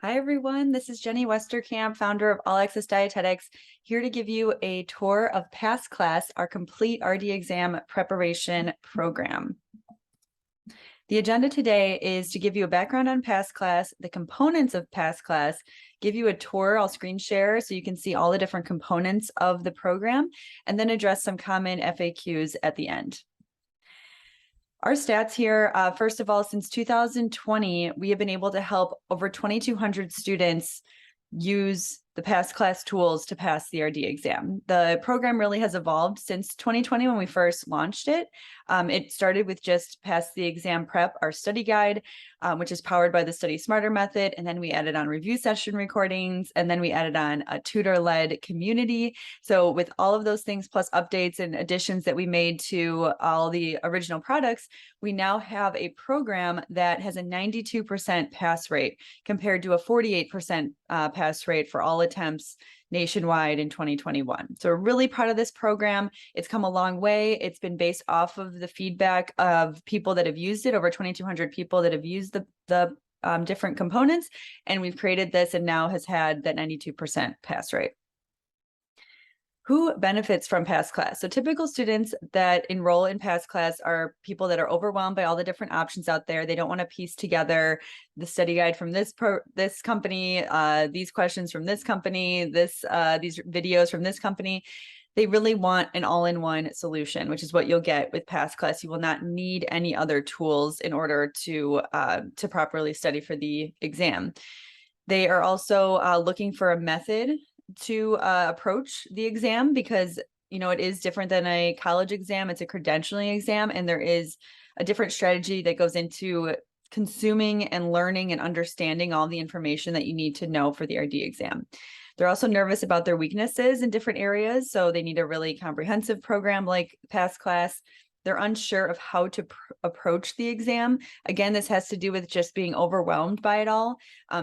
Hi, everyone. This is Jenny Westerkamp, founder of All Access Dietetics, here to give you a tour of Pass Class, our complete RD exam preparation program. The agenda today is to give you a background on Pass Class, the components of Pass Class, give you a tour. I'll screen share so you can see all the different components of the program, and then address some common FAQs at the end. Our stats here, first of all, since 2020, we have been able to help over 2,200 students use the Pass Class tools to pass the RD exam. The program really has evolved since 2020 when we first launched it. It started with just Pass the Exam Prep, our study guide, which is powered by the Study Smarter method. And then we added on review session recordings, and then we added on a tutor-led community. So with all of those things, plus updates and additions that we made to all the original products, we now have a program that has a 92% pass rate compared to a 48% pass rate for all attempts nationwide in 2021. So we're really proud of this program. It's come a long way. It's been based off of the feedback of people that have used it, over 2,200 people that have used the different components. And we've created this and now has had that 92% pass rate. Who benefits from Pass Class? So typical students that enroll in Pass Class are people that are overwhelmed by all the different options out there. They don't want to piece together the study guide from this company, these questions from this company, these videos from this company. They really want an all-in-one solution, which is what you'll get with Pass Class. You will not need any other tools in order to properly study for the exam. They are also looking for a method to approach the exam because, it is different than a college exam. It's a credentialing exam, and there is a different strategy that goes into consuming and learning and understanding all the information that you need to know for the RD exam. They're also nervous about their weaknesses in different areas, so they need a really comprehensive program like Pass Class. They're unsure of how to approach the exam. Again, this has to do with just being overwhelmed by it all.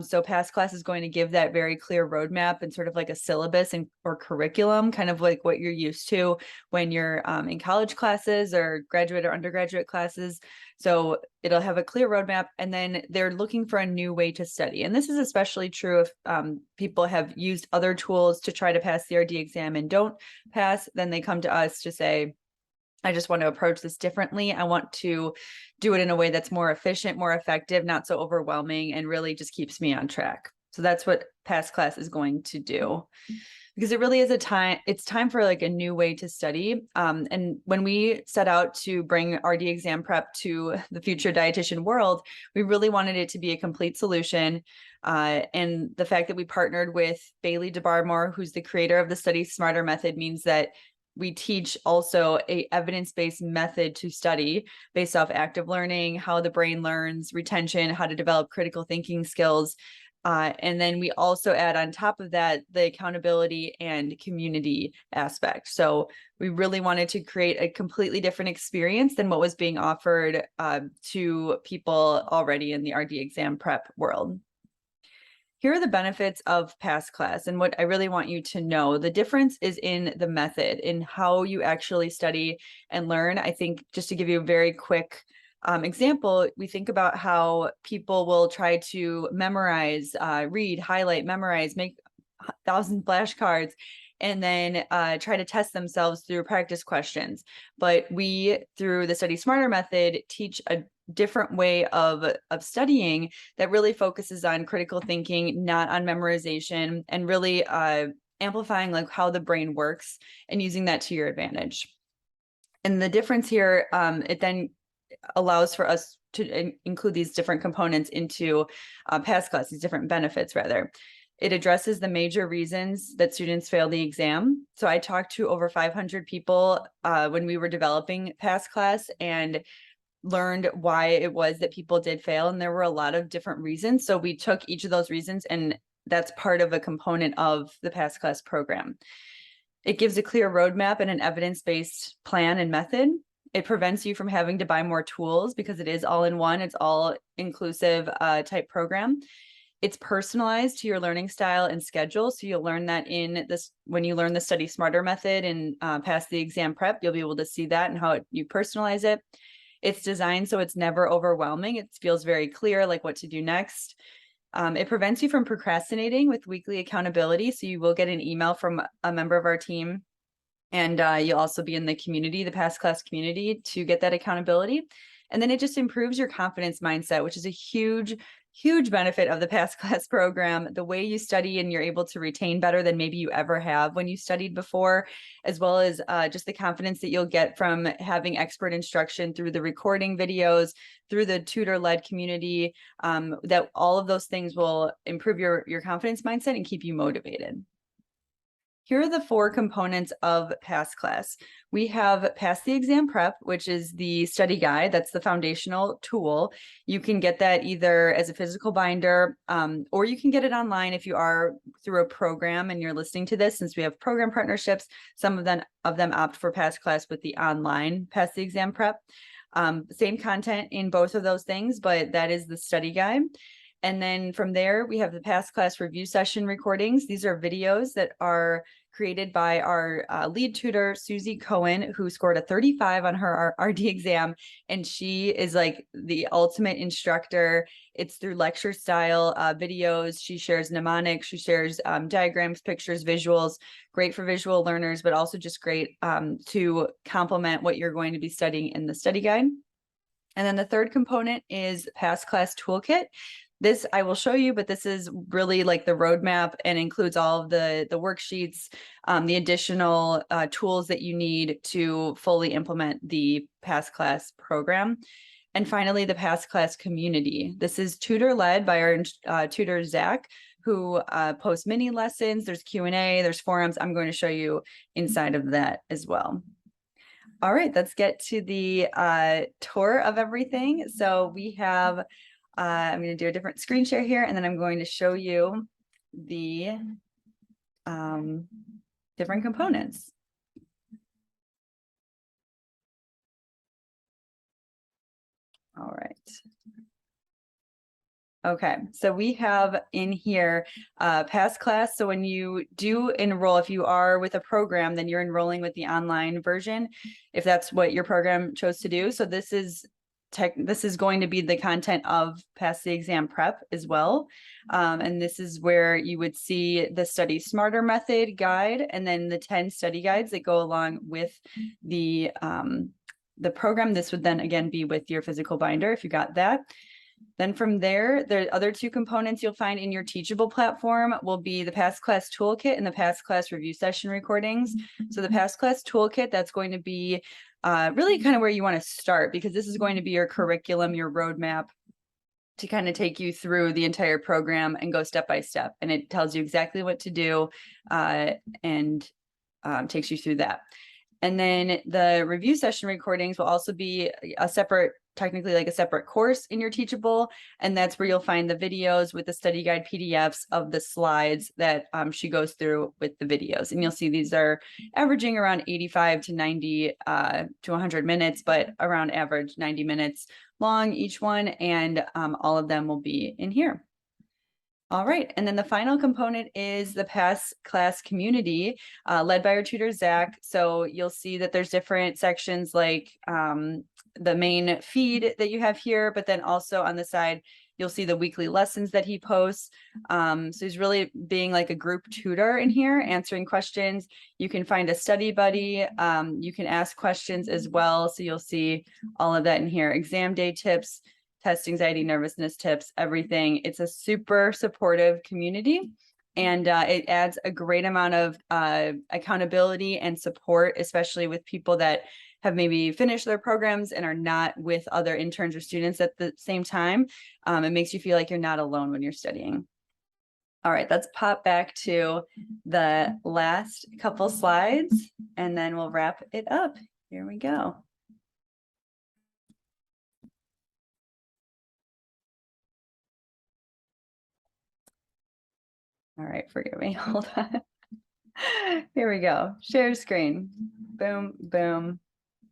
So Pass Class is going to give that very clear roadmap and sort of like a syllabus or curriculum, kind of like what you're used to when you're in college classes or graduate or undergraduate classes. So it'll have a clear roadmap, and then they're looking for a new way to study. And this is especially true if people have used other tools to try to pass the RD exam and don't pass, then they come to us to say, I just want to approach this differently. I want to do it in a way that's more efficient, more effective, not so overwhelming, and really just keeps me on track. So that's what Pass Class is going to do, because it really is it's time for like a new way to study. And when we set out to bring RD exam prep to the future dietitian world, we really wanted it to be a complete solution. And the fact that we partnered with Bailey DeBarmore, who's the creator of the Study Smarter method, means that we teach also a evidence-based method to study based off active learning, how the brain learns, retention, how to develop critical thinking skills. And then we also add on top of that the accountability and community aspect. So we really wanted to create a completely different experience than what was being offered to people already in the RD exam prep world. Here are the benefits of Pass Class, and what I really want you to know. The difference is in the method, in how you actually study and learn. I think just to give you a very quick example, we think about how people will try to memorize, read, highlight, memorize, make 1,000 flashcards, and then try to test themselves through practice questions. But we, through the Study Smarter method, teach a different way of studying that really focuses on critical thinking, not on memorization, and really amplifying like how the brain works and using that to your advantage. And the difference here, it then allows for us to include these different components into Pass Class, these different benefits rather. It addresses the major reasons that students fail the exam. So I talked to over 500 people when we were developing Pass Class and learned why it was that people did fail. And there were a lot of different reasons. So we took each of those reasons, and that's part of a component of the Pass Class program. It gives a clear roadmap and an evidence-based plan and method. It prevents you from having to buy more tools because it is all in one. It's all inclusive type program. It's personalized to your learning style and schedule. So you'll learn that in this, when you learn the Study Smarter method and pass the exam prep, you'll be able to see that and how you personalize it. It's designed so it's never overwhelming. It feels very clear, like what to do next. It prevents you from procrastinating with weekly accountability. So you will get an email from a member of our team, and you'll also be in the community, the past class community, to get that accountability. And then it just improves your confidence mindset, which is a huge benefit of the past class program. The way you study and you're able to retain better than maybe you ever have when you studied before, as well as just the confidence that you'll get from having expert instruction through the recording videos, through the tutor-led community, that all of those things will improve your confidence mindset and keep you motivated. Here are the 4 components of past class. We have Pass the Exam Prep, which is the study guide. That's the foundational tool. You can get that either as a physical binder, or you can get it online if you are through a program and you're listening to this. Since we have program partnerships, some of them opt for past class with the online Pass the Exam Prep. Same content in both of those things, but that is the study guide. And then from there, we have the past class review session recordings. These are videos that are created by our lead tutor, Susie Cohen, who scored a 35 on her RD exam. And she is like the ultimate instructor. It's through lecture style videos. She shares mnemonics. She shares diagrams, pictures, visuals, great for visual learners, but also just great to complement what you're going to be studying in the study guide. And then the third component is past class toolkit. This I will show you, but this is really like the roadmap and includes all of the worksheets, the additional tools that you need to fully implement the past class program. And finally, the past class community. This is tutor led by our tutor, Zach, who posts mini lessons. There's Q&A, there's forums. I'm going to show you inside of that as well. All right, let's get to the tour of everything. So we have I'm going to do a different screen share here, and then I'm going to show you the different components. All right. Okay, so we have in here past class. So when you do enroll, if you are with a program, then you're enrolling with the online version, if that's what your program chose to do. So this is going to be the content of Pass the Exam Prep as well. And this is where you would see the Study Smarter Method guide, and then the 10 study guides that go along with the program. This would then again be with your physical binder if you got that. Then from there, the other 2 components you'll find in your Teachable platform will be the past class toolkit and the past class review session recordings. So the past class toolkit, that's going to be really kind of where you want to start, because this is going to be your curriculum, your roadmap to kind of take you through the entire program and go step by step. And it tells you exactly what to do and takes you through that. And then the review session recordings will also be a separate, technically like a separate course in your Teachable. And that's where you'll find the videos with the study guide PDFs of the slides that she goes through with the videos. And you'll see these are averaging around 85 to 90 to 100 minutes, but around average 90 minutes long each one. And all of them will be in here. All right, and then the final component is the past class community led by our tutor, Zach. So you'll see that there's different sections like the main feed that you have here, but then also on the side, you'll see the weekly lessons that he posts. So he's really being like a group tutor in here, answering questions. You can find a study buddy. You can ask questions as well. So you'll see all of that in here. Exam day tips, test anxiety, nervousness tips, everything. It's a super supportive community, and it adds a great amount of accountability and support, especially with people that have maybe finished their programs and are not with other interns or students at the same time. It makes you feel like you're not alone when you're studying. All right, let's pop back to the last couple slides, and then we'll wrap it up. Here we go. All right, forgive me, hold on. Here we go, share screen, boom, boom,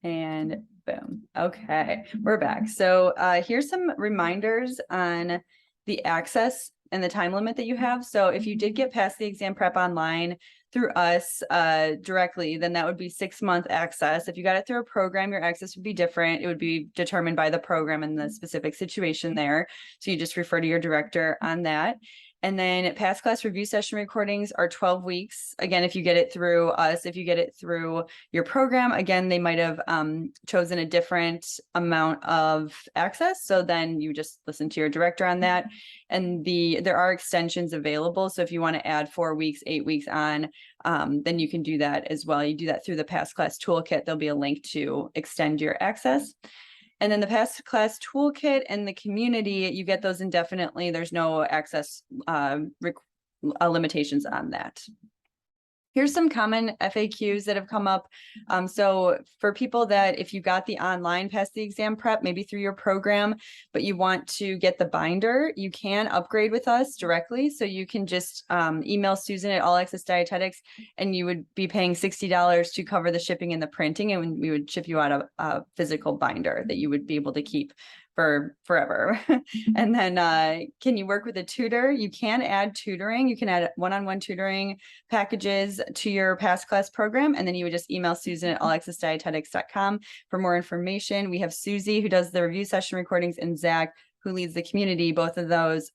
and boom. Okay, we're back. So here's some reminders on the access and the time limit that you have. So if you did get past the exam prep online through us directly, then that would be 6-month access. If you got it through a program, your access would be different. It would be determined by the program and the specific situation there. So you just refer to your director on that. And then past class review session recordings are 12 weeks. Again, if you get it through us, if you get it through your program, again, they might have chosen a different amount of access. So then you just listen to your director on that. And there are extensions available. So if you want to add 4 weeks, 8 weeks on, then you can do that as well. You do that through the past class toolkit. There'll be a link to extend your access. And then the past class toolkit and the community, you get those indefinitely. There's no access limitations on that. Here's some common FAQs that have come up. So for people that if you got the online past the exam prep, maybe through your program, but you want to get the binder, you can upgrade with us directly. So you can just email Susan at All Access Dietetics, and you would be paying $60 to cover the shipping and the printing, and we would ship you out a physical binder that you would be able to keep for forever. And then can you work with a tutor? You can add tutoring. You can add one-on-one tutoring packages to your past class program. And then you would just email Susan at allaccessdietetics.com for more information. We have Susie, who does the review session recordings, and Zach, who leads the community. Both of those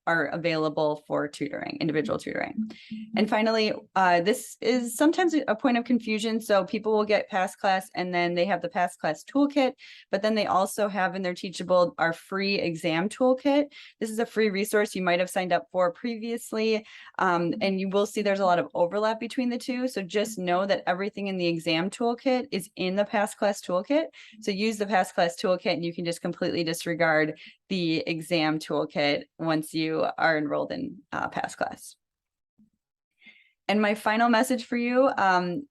are available for tutoring, individual tutoring. And finally, this is sometimes a point of confusion. So people will get past class and then they have the past class toolkit, but then they also have in their Teachable our free exam toolkit. This is a free resource you might have signed up for previously. And you will see there's a lot of overlap between the two. So just know that everything in the exam toolkit is in the past class toolkit. So use the past class toolkit and you can just completely disregard the exam toolkit once you are enrolled in past class. And my final message for you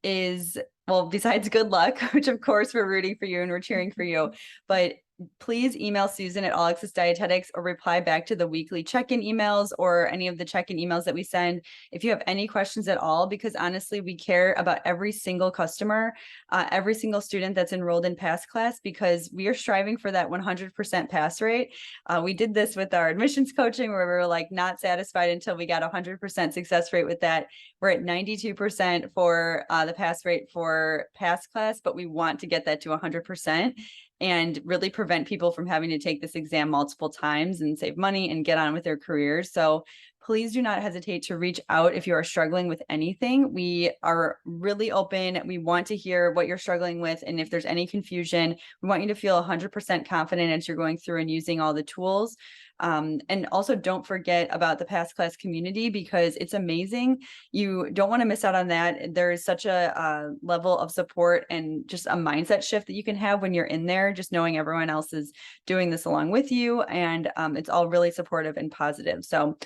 is, well, besides good luck, which of course we're rooting for you and we're cheering for you, but please email Susan at All Access Dietetics or reply back to the weekly check-in emails or any of the check-in emails that we send if you have any questions at all, because honestly, we care about every single customer, every single student that's enrolled in past class, because we are striving for that 100% pass rate. We did this with our admissions coaching where we were like not satisfied until we got 100% success rate with that. We're at 92% for the pass rate for past class, but we want to get that to 100% and really prevent people from having to take this exam multiple times and save money and get on with their careers. So please do not hesitate to reach out if you are struggling with anything. We are really open. We want to hear what you're struggling with. And if there's any confusion, we want you to feel 100% confident as you're going through and using all the tools. And also don't forget about the past class community, because it's amazing. You don't want to miss out on that. There is such a level of support and just a mindset shift that you can have when you're in there, just knowing everyone else is doing this along with you. And it's all really supportive and positive. So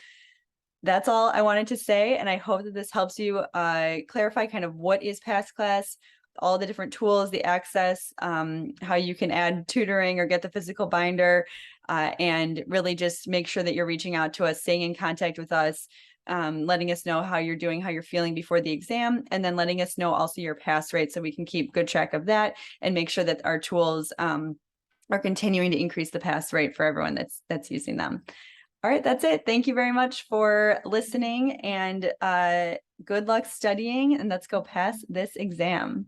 that's all I wanted to say. And I hope that this helps you clarify kind of what is past class, all the different tools, the access, how you can add tutoring or get the physical binder, and really just make sure that you're reaching out to us, staying in contact with us, letting us know how you're doing, how you're feeling before the exam, and then letting us know also your pass rate so we can keep good track of that and make sure that our tools are continuing to increase the pass rate for everyone that's using them. All right, that's it. Thank you very much for listening, and good luck studying, and let's go pass this exam.